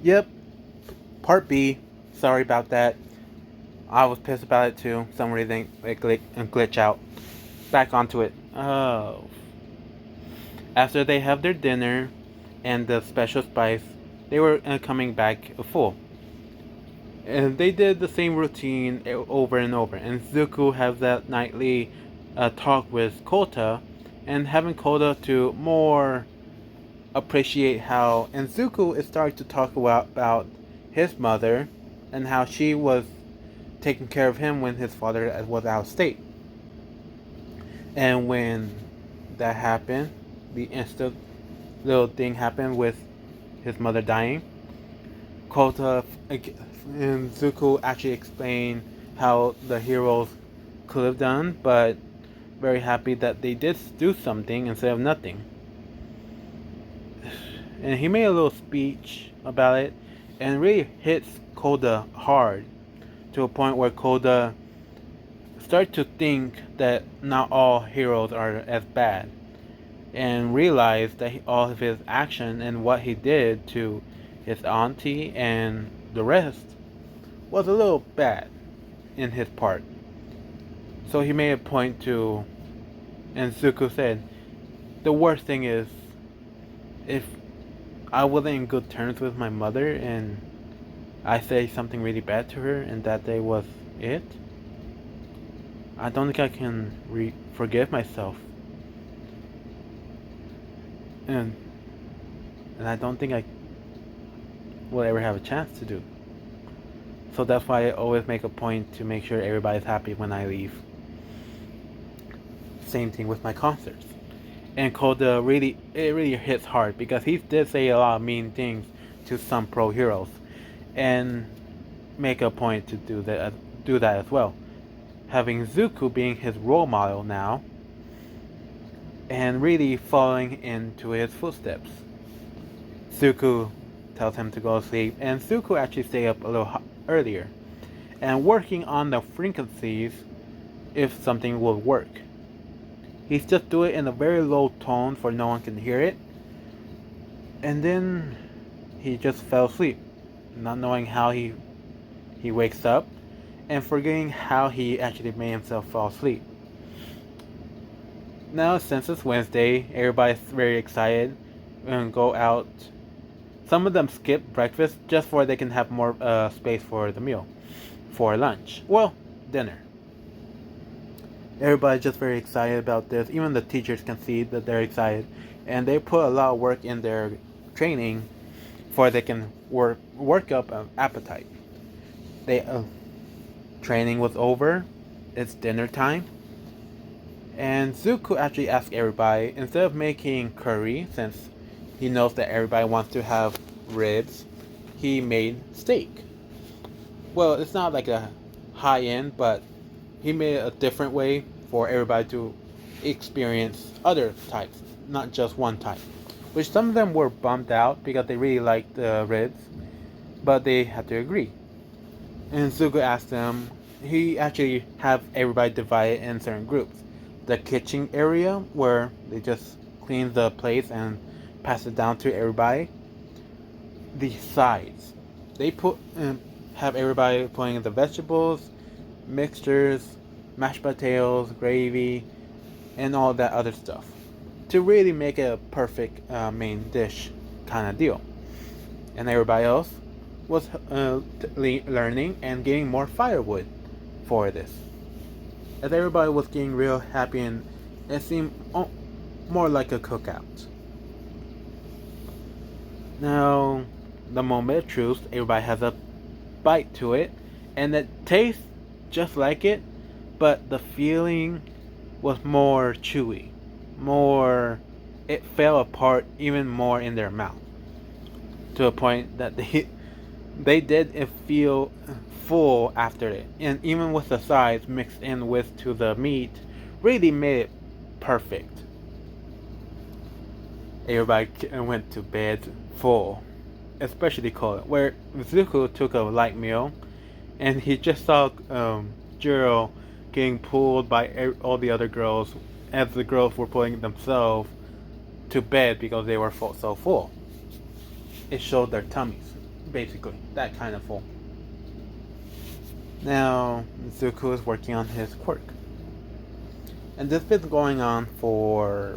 Yep, part B. Sorry about that. I was pissed about it too. Some reason it glitch out. Back onto it. Oh. After they have their dinner and the special spice, they were coming back full. And they did the same routine over and over. And Zuko has that nightly talk with Kota, and having Kota to more appreciate how. And Zuko is starting to talk about his mother and how she was taking care of him when his father was out of state. And when that happened, the instant little thing happened with his mother dying, Kota and Zuko actually explained how the heroes could have done, but very happy that they did do something instead of nothing. And he made a little speech about it, and really hits Kota hard to a point where Kota started to think that not all heroes are as bad, and realized that all of his action and what he did to his auntie and the rest was a little bad in his part. So he made a point to, and Zuko said, the worst thing is, if I wasn't in good terms with my mother and I say something really bad to her and that day was it, I don't think I can forgive myself. And I don't think I will ever have a chance to do. So that's why I always make a point to make sure everybody's happy when I leave. Same thing with my concerts. And Koda really hits hard because he did say a lot of mean things to some pro heroes, and make a point to do that as well. Having Zuko being his role model now, and really following into his footsteps. Zuko tells him to go to sleep, and Zuko actually stay up a little earlier, and working on the frequencies if something will work. He's just do it in a very low tone for no one can hear it, and then he just fell asleep, not knowing how he wakes up, and forgetting how he actually made himself fall asleep. Now, since it's Wednesday, everybody's very excited and go out. Some of them skip breakfast just so they can have more space for the meal, for lunch. Well, dinner. Everybody's just very excited about this. Even the teachers can see that they're excited, and they put a lot of work in their training for they can work up an appetite. They training was over. It's dinner time. And Zuko actually asked everybody, instead of making curry, since he knows that everybody wants to have ribs, he made steak. Well, it's not like a high end, but he made it a different way for everybody to experience other types, not just one type. Which some of them were bummed out because they really liked the ribs, but they had to agree. And Zuko asked them, he actually have everybody divided in certain groups. The kitchen area where they just clean the plates and pass it down to everybody. The sides, they have everybody putting in the vegetables, mixtures, mashed potatoes, gravy, and all that other stuff to really make it a perfect main dish kind of deal. And everybody else was learning and getting more firewood for this. As everybody was getting real happy, and it seemed more like a cookout. Now, the moment of truth, everybody has a bite to it, and it tastes just like it, but the feeling was more chewy, it fell apart even more in their mouth, to a point that they did feel full after it, and even with the sides mixed in with to the meat, really made it perfect. Everybody went to bed full, especially Cole, where Zuko took a light meal, and he just saw Jiro getting pulled by all the other girls as the girls were putting themselves to bed because they were so full. It showed their tummies. basically. That kind of full. Now, Zuko is working on his quirk. And this has been going on for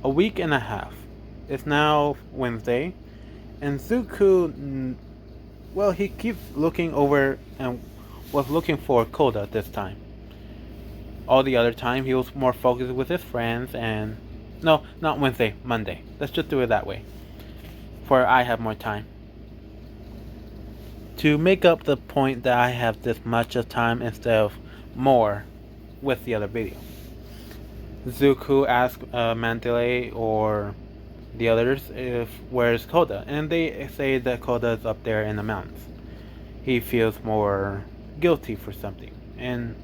a week and a half. It's now Wednesday, and Zuko, well, he keeps looking over and was looking for Koda this time. All the other time, he was more focused with his friends, and no, not Wednesday, Monday. Let's just do it that way, for I have more time. To make up the point that I have this much of time instead of more with the other video. Zuko asked Mandalay or the others if where's Koda, and they say that Koda is up there in the mountains. He feels more guilty for something, and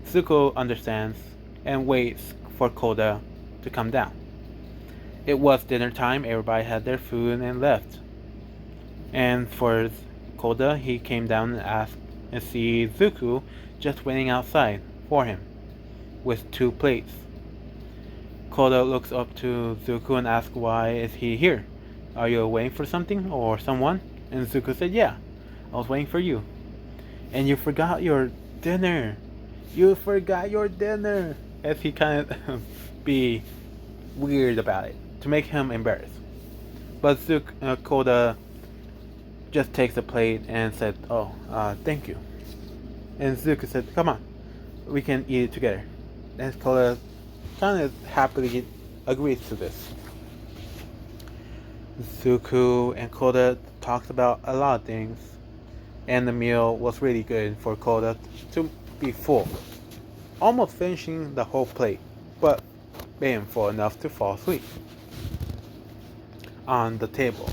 Zuko understands and waits for Koda to come down. It was dinner time, everybody had their food and left. And for Koda, he came down and asked and see Zuko just waiting outside for him with 2 plates. Koda looks up to Zuko and asks why is he here? Are you waiting for something or someone? And Zuko said, yeah, I was waiting for you. And you forgot your dinner. You forgot your dinner. As he kind of be weird about it to make him embarrassed. But Koda just takes the plate and said, oh, thank you. And Zuko said, come on, we can eat it together. And Koda kind of happily agrees to this. Zuko and Koda talked about a lot of things, and the meal was really good for Koda to be full, almost finishing the whole plate, but being full enough to fall asleep. On the table,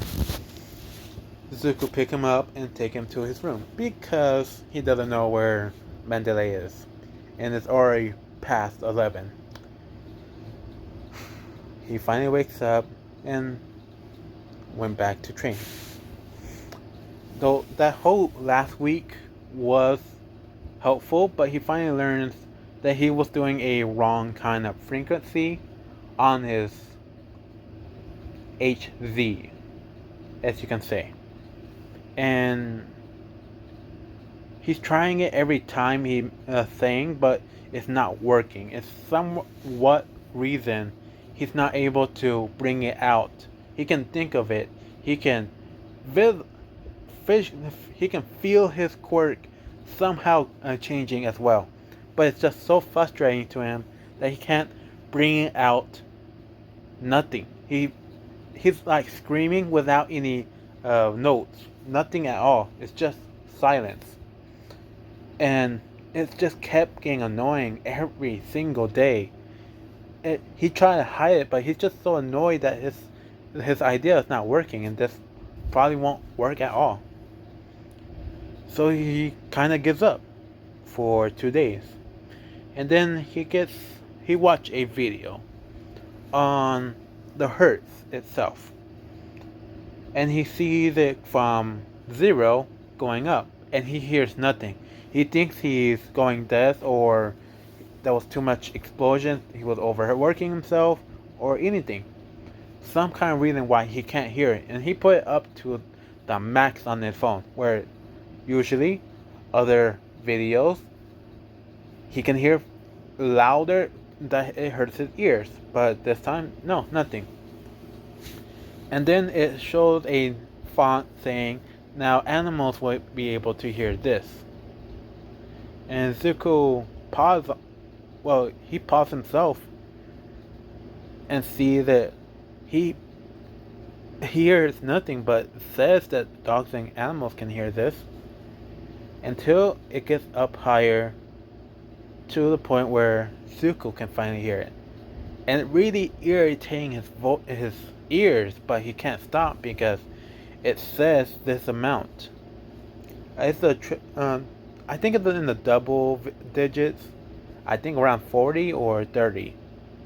Zuko picked him up and take him to his room because he doesn't know where Mandalay is, and it's already past 11. He finally wakes up and went back to train. Though that whole last week was helpful, but he finally learns that he was doing a wrong kind of frequency on his HZ, as you can say. And he's trying it every time he saying, but it's not working. It's somewhat reason he's not able to bring it out. He can think of it. He can he can feel his quirk somehow changing as well. But it's just so frustrating to him that he can't bring it out. Nothing. He's like screaming without any notes. Nothing at all. It's just silence. And it just kept getting annoying every single day. He tried to hide it, but he's just so annoyed that his idea is not working, and this probably won't work at all. So he kind of gives up for 2 days, and then he watched a video on the hertz itself, and he sees it from 0 going up, and he hears nothing. He thinks he's going deaf, or there was too much explosion, he was overworking himself, or anything. Some kind of reason why he can't hear it. And he put it up to the max on his phone, where usually other videos he can hear louder that it hurts his ears. But this time, no, nothing. And then it shows a font saying, now animals will be able to hear this. And Zuko paused. Well, he paused himself and see that he hears nothing, but says that dogs and animals can hear this, until it gets up higher to the point where Zuko can finally hear it. And it really irritating his ears, but he can't stop because it says this amount. It's I think it's in the double digits. I think around 40 or 30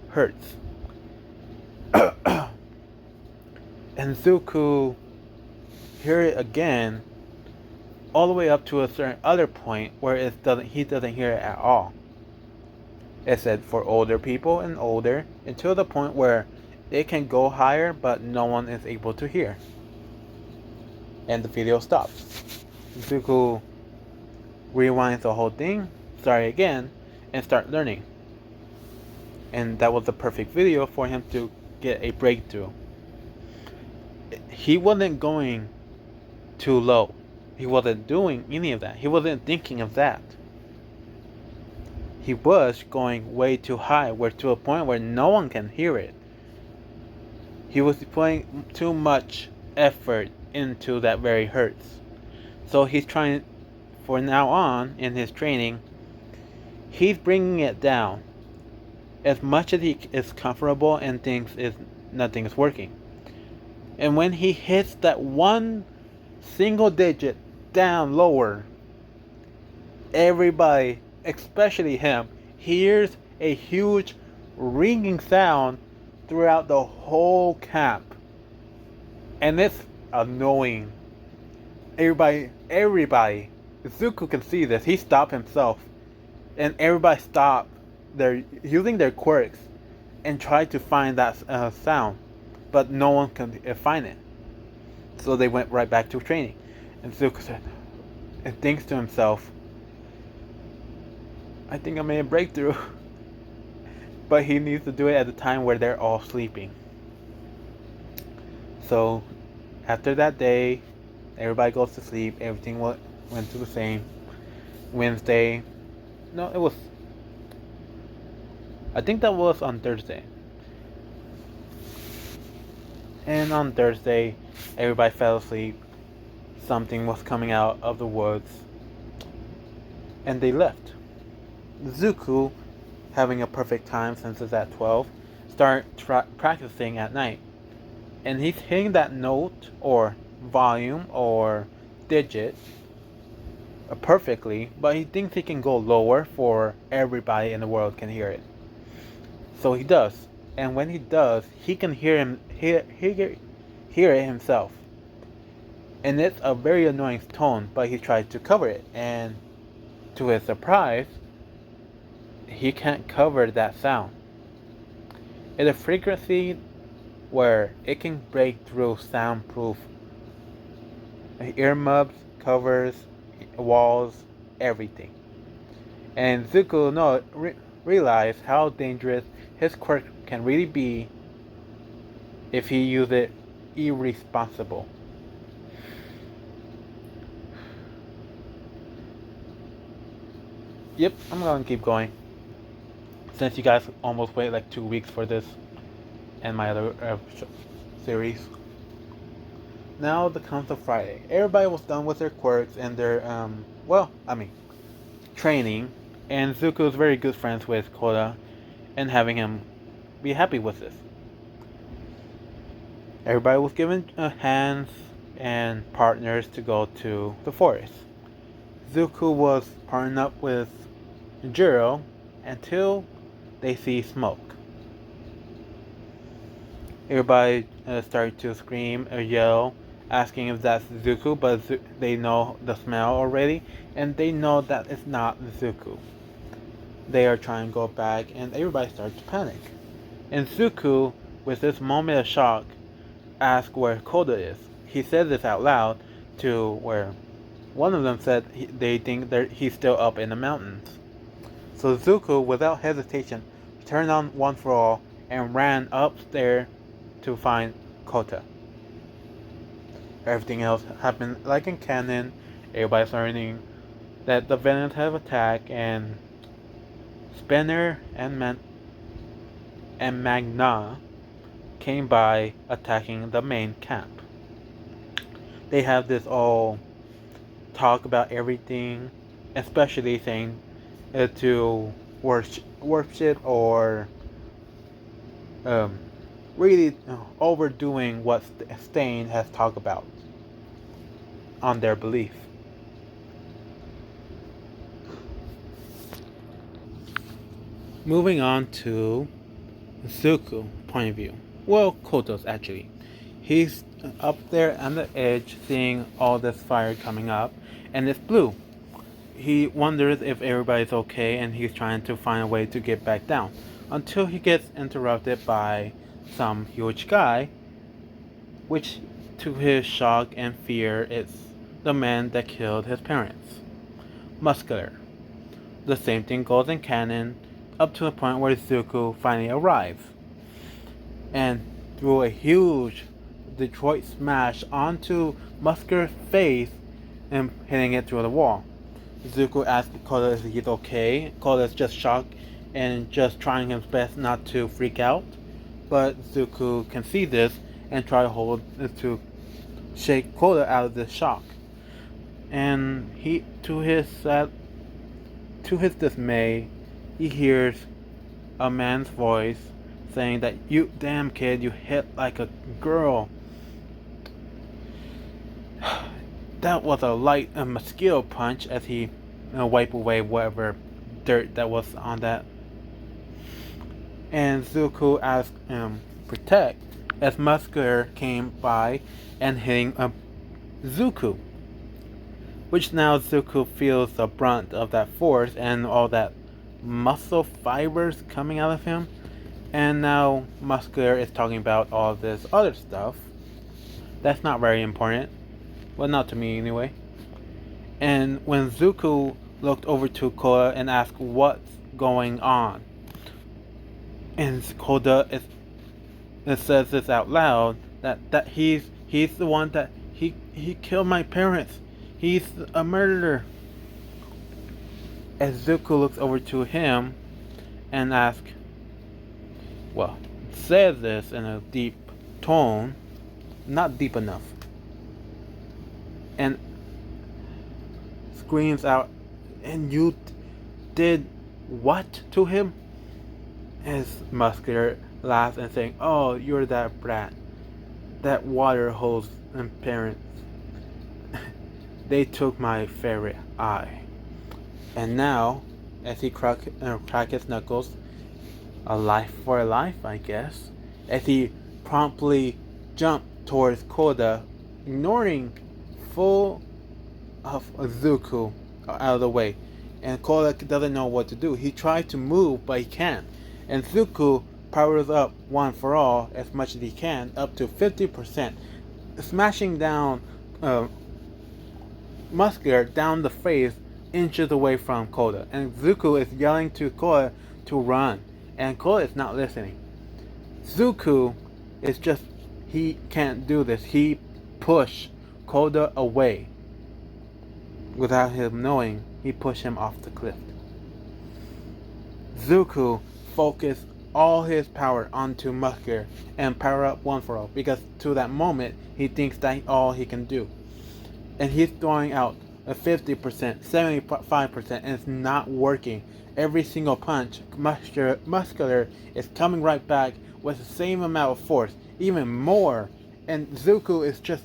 hertz. And Zuko hear it again, all the way up to a certain other point where he doesn't hear it at all. It said for older people and older, until the point where They can go higher, but no one is able to hear. And the video stops. Zuko rewinds the whole thing, start again, and start learning. And that was the perfect video for him to get a breakthrough. He wasn't going too low. He wasn't doing any of that. He wasn't thinking of that. He was going way too high, where to a point where no one can hear it. He was putting too much effort into that very hurts. So he's trying, for now on in his training, he's bringing it down as much as he is comfortable and thinks nothing is working. And when he hits that one single digit down lower, everybody, especially him, hears a huge ringing sound throughout the whole camp. And it's annoying. Everybody, Zuko can see this. He stopped himself. And everybody stopped. They're using their quirks and try to find that sound. But no one can find it. So they went right back to training. And Zuko said, and thinks to himself, I think I made a breakthrough. But he needs to do it at the time where they're all sleeping. So after that day, everybody goes to sleep. Everything went to the same. Wednesday. No, it was. I think that was on Thursday. And on Thursday, everybody fell asleep. Something was coming out of the woods. And they left. Zuko, having a perfect time since it's at 12, start practicing at night. And he's hitting that note or volume or digit perfectly, but he thinks he can go lower for everybody in the world can hear it. So he does. And when he does, he can hear it himself. And it's a very annoying tone, but he tries to cover it. And to his surprise, he can't cover that sound. It's a frequency where it can break through soundproof earmuffs, covers, walls, everything. And Zuko realized how dangerous his quirk can really be if he uses it irresponsible. Yep, I'm gonna keep going. Since you guys almost waited like 2 weeks for this and my other series. Now comes the Friday. Everybody was done with their quirks and their training, and Zuko is very good friends with Koda and having him be happy with this. Everybody was given hands and partners to go to the forest. Zuko was partnered up with Jiro until they see smoke. Everybody started to scream or yell, asking if that's Zuko, but they know the smell already, and they know that it's not Zuko. They are trying to go back, and everybody starts to panic. And Zuko, with this moment of shock, asks where Koda is. He said this out loud to where one of them said they think that he's still up in the mountains. So Zuko, without hesitation, turned on One for All and ran up there to find Kota. Everything else happened like in canon. Everybody's learning that the villains have attacked, and Spinner and Magna came by attacking the main camp. They have this all talk about everything, especially saying to worship or really overdoing what Stain has talked about on their belief. Moving on to Zuko point of view. Well, Koto's actually. He's up there on the edge seeing all this fire coming up, and it's blue. He wonders if everybody's okay, and he's trying to find a way to get back down. until he gets interrupted by some huge guy, which to his shock and fear is the man that killed his parents. Muscular. The same thing goes in canon up to the point where Zuko finally arrives. And threw a huge Detroit smash onto Muscular's face and hitting it through the wall. Zuko asks Koda if he's okay. Koda's just shocked and just trying his best not to freak out. But Zuko can see this and try to shake Koda out of this shock. And he, to his dismay, he hears a man's voice saying that, "You damn kid, you hit like a girl." That was a light mosquito punch as he wiped away whatever dirt that was on that. And Zuko asked protect as Muscular came by and hitting Zuko. Which now Zuko feels the brunt of that force and all that muscle fibers coming out of him. And now Muscular is talking about all this other stuff. That's not very important. Well, not to me anyway. And when Zuko looked over to Koda and asked what's going on, and Koda says this out loud, that he's the one that he killed my parents. He's a murderer. As Zuko looks over to him and asks, well, says this in a deep tone, not deep enough, and screams out, "And you did what to him?" As Muscular laughs and saying, "Oh, you're that brat, that water hose and parents. They took my favorite eye." And now, as he crack his knuckles, a life for a life, I guess, as he promptly jumped towards Koda, ignoring full of Zuko out of the way. And Koda doesn't know what to do. He tried to move, but he can't. And Zuko powers up one for all as much as he can, up to 50%, smashing down Muscular down the face, inches away from Koda. And Zuko is yelling to Koda to run. And Koda is not listening. Zuko is just, he can't do this. He pushed Koda away. Without him knowing, he pushed him off the cliff. Zuko focused all his power onto Muscular and power up one for all, because to that moment he thinks that's all he can do. And he's throwing out a 50%, 75%, and it's not working. Every single punch, Muscular is coming right back with the same amount of force, even more. And Zuko is just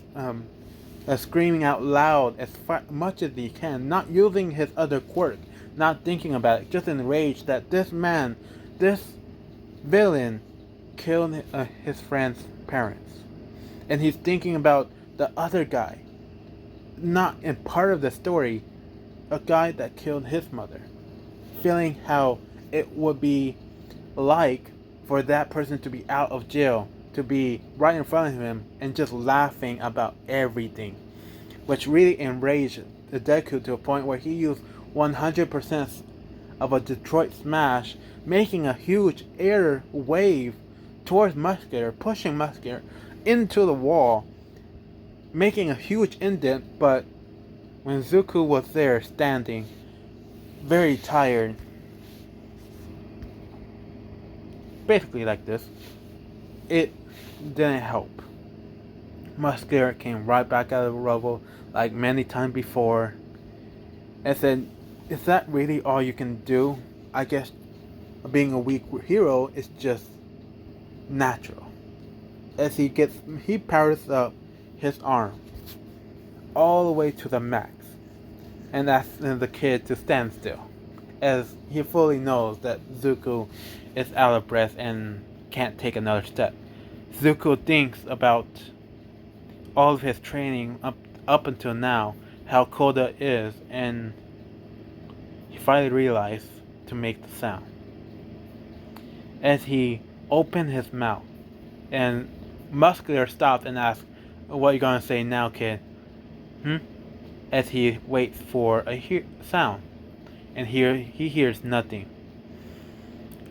screaming out loud as much as he can, not using his other quirk, not thinking about it, just enraged that this man, this villain, killed his friend's parents. And he's thinking about the other guy, not in part of the story, a guy that killed his mother. Feeling how it would be like for that person to be out of jail, to be right in front of him and just laughing about everything, which really enraged the Deku to a point where he used 100% of a Detroit smash, making a huge air wave towards Muscular, pushing Muscular into the wall, making a huge indent. But when Zuko was there standing, very tired, basically like this, it didn't help. Muscular came right back out of the rubble like many times before and said, "Is that really all you can do? I guess being a weak hero is just natural." As he powers up his arm all the way to the max and asks the kid to stand still, as he fully knows that Zuko is out of breath and can't take another step. Zuko thinks about all of his training up until now, how Koda is, and he finally realized to make the sound. as he opened his mouth. And Muscular stopped and asked, "What are you gonna say now, kid?" Hmm? As he waits for a sound. And here he hears nothing.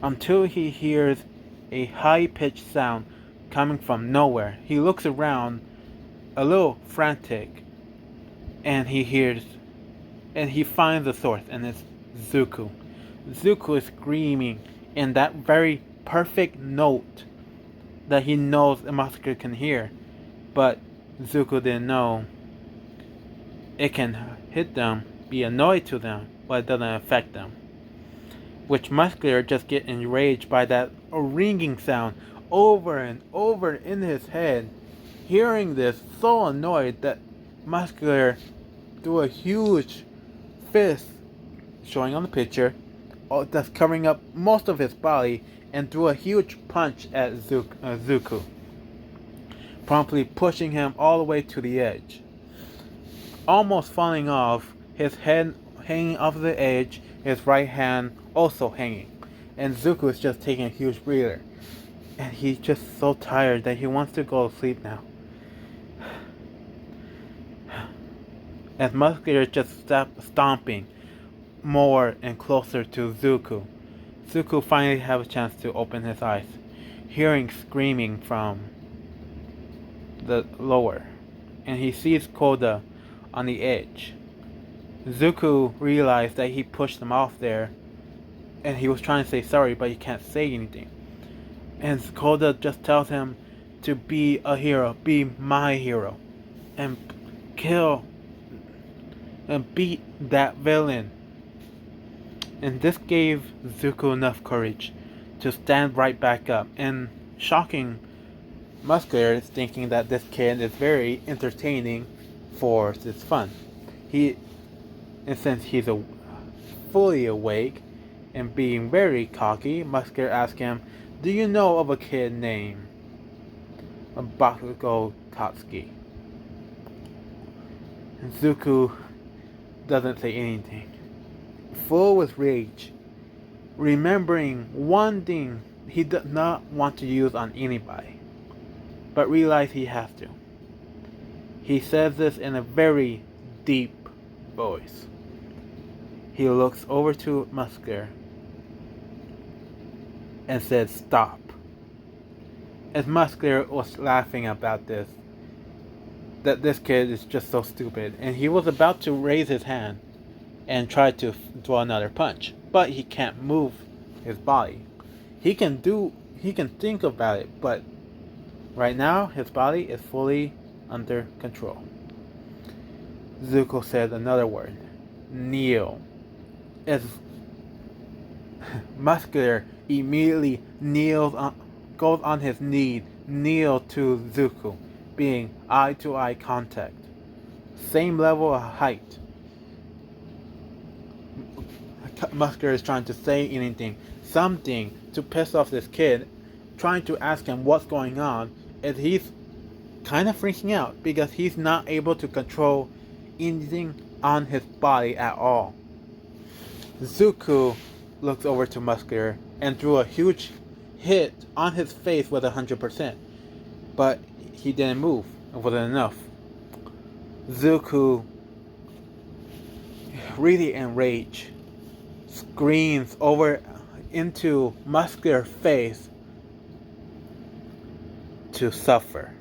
Until he hears a high-pitched sound coming from nowhere. He looks around, a little frantic, and he finds the source, and it's Zuko. Zuko is screaming in that very perfect note that he knows a Muscular can hear, but Zuko didn't know it can hit them, be annoyed to them, but it doesn't affect them. Which Muscular just get enraged by that ringing sound over and over in his head. Hearing this, so annoyed that Muscular threw a huge fist, showing on the picture, that's covering up most of his body, and threw a huge punch at Zuko, promptly pushing him all the way to the edge. Almost falling off, his head hanging off the edge, his right hand also hanging. And Zuko is just taking a huge breather. And he's just so tired that he wants to go to sleep now. As Muscular just stopped stomping more and closer to Zuko, Zuko finally has a chance to open his eyes, hearing screaming from the lower. And he sees Koda on the edge. Zuko realized that he pushed him off there, and he was trying to say sorry, but he can't say anything. And Koda just tells him to be a hero, be my hero, and kill and beat that villain. And this gave Zuko enough courage to stand right back up, and shocking Muscular is thinking that this kid is very entertaining for this fun. And since he's fully awake and being very cocky, Muscular asks him, "Do you know of a kid named Bakugo Tatsuki?" And Zuko doesn't say anything. Full with rage, remembering one thing he does not want to use on anybody, but realize he has to. He says this in a very deep voice. He looks over to Muscular and says, "Stop." As Muscular was laughing about this, that this kid is just so stupid, and he was about to raise his hand and try to throw another punch, but he can't move his body. He can think about it, but right now his body is fully under control. Zuko said another word, "Kneel." As Muscular immediately goes on his knee, kneel to Zuko, being eye-to-eye contact, same level of height. Muscular is trying to say something to piss off this kid, trying to ask him what's going on, and he's kind of freaking out because he's not able to control anything on his body at all. Zuko looks over to Muscular and threw a huge hit on his face with 100%, but he didn't move. It wasn't enough. Zuko, really enraged, screams over into Muscular's face to suffer.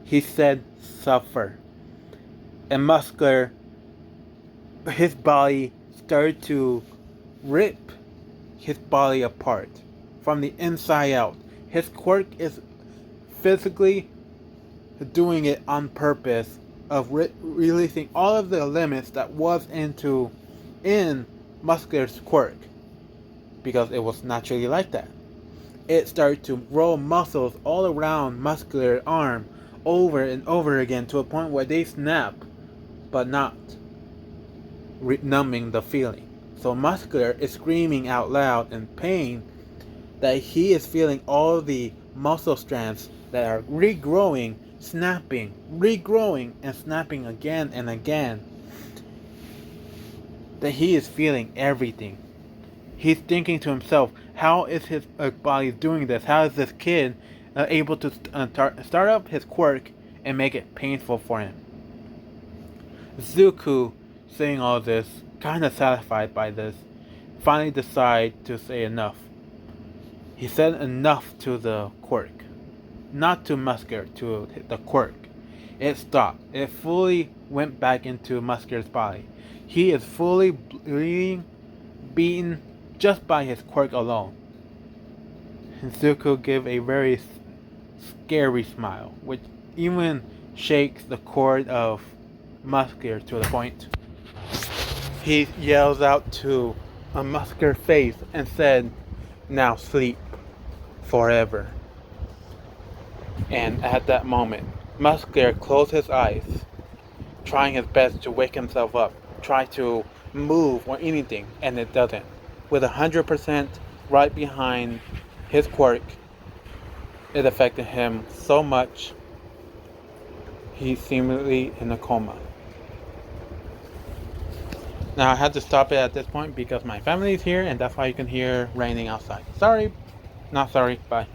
He said suffer. And Muscular, his body started to rip his body apart from the inside out. His quirk is physically doing it on purpose of releasing all of the limits that was in Muscular's quirk, because it was naturally like that. It started to grow muscles all around Muscular's arm over and over again to a point where they snap, but not numbing the feeling. So Muscular is screaming out loud in pain that he is feeling all the muscle strands that are regrowing, snapping, regrowing, and snapping again and again. That he is feeling everything. He's thinking to himself, How is his body doing this? How is this kid able to start up his quirk and make it painful for him? Zuko, seeing all this, kind of satisfied by this, finally decides to say enough. He said enough to the quirk. Not to Musker, to the quirk. It stopped. It fully went back into Musker's body. He is fully bleeding, beaten just by his quirk alone. And Zuko gave a very scary smile, which even shakes the cord of Musker to the point. He yells out to a Musker face and said, "Now sleep forever." And at that moment, Musker closed his eyes, trying his best to wake himself up, try to move or anything, and it doesn't. With 100% right behind his quirk, it affected him so much, he's seemingly in a coma. Now I had to stop it at this point because my family is here and that's why you can hear raining outside. Sorry, not sorry, bye.